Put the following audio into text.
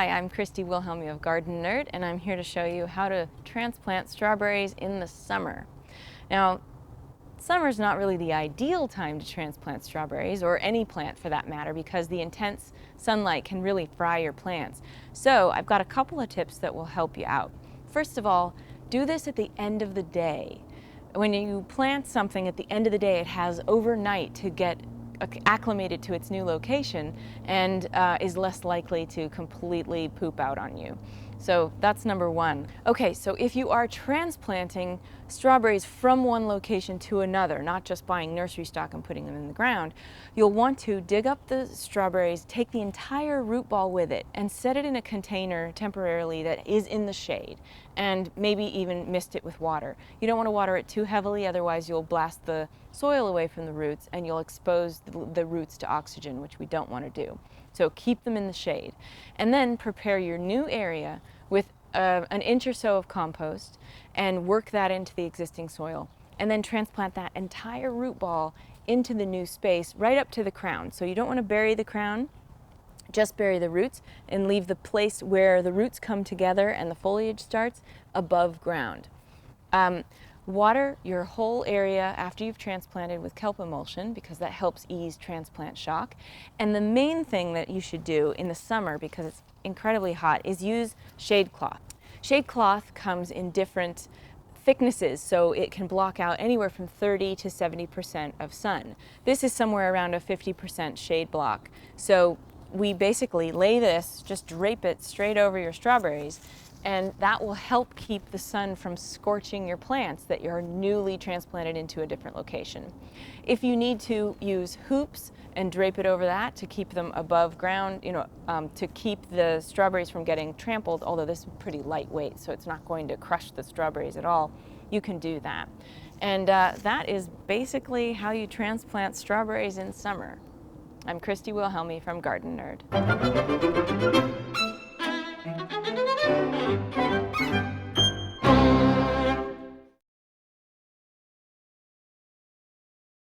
Hi, I'm Christy Wilhelmi of Garden Nerd, and I'm here to show you how to transplant strawberries in the summer. Now, summer's not really the ideal time to transplant strawberries, or any plant for that matter, because the intense sunlight can really fry your plants. So I've got a couple of tips that will help you out. First of all, do this at the end of the day. When you plant something at the end of the day, it has overnight to get acclimated to its new location and is less likely to completely poop out on you. So that's number one. Okay, so if you are transplanting strawberries from one location to another, not just buying nursery stock and putting them in the ground, you'll want to dig up the strawberries, take the entire root ball with it, and set it in a container temporarily that is in the shade, and maybe even mist it with water. You don't want to water it too heavily, otherwise you'll blast the soil away from the roots and you'll expose the roots to oxygen, which we don't want to do. So keep them in the shade. And then prepare your new area with an inch or so of compost and work that into the existing soil. And then transplant that entire root ball into the new space right up to the crown. So you don't want to bury the crown, just bury the roots and leave the place where the roots come together and the foliage starts above ground. Water your whole area after you've transplanted with kelp emulsion, because that helps ease transplant shock. And the main thing that you should do in the summer, because it's incredibly hot, is use shade cloth. Shade cloth comes in different thicknesses, so it can block out anywhere from 30 to 70% of sun. This is somewhere around a 50% shade block. So we basically lay this, just drape it straight over your strawberries, and that will help keep the sun from scorching your plants that you're newly transplanted into a different location. If you need to use hoops and drape it over that to keep them above ground, to keep the strawberries from getting trampled, although this is pretty lightweight, so it's not going to crush the strawberries at all, you can do that. And that is basically how you transplant strawberries in summer. I'm Christy Wilhelmi from Garden Nerd.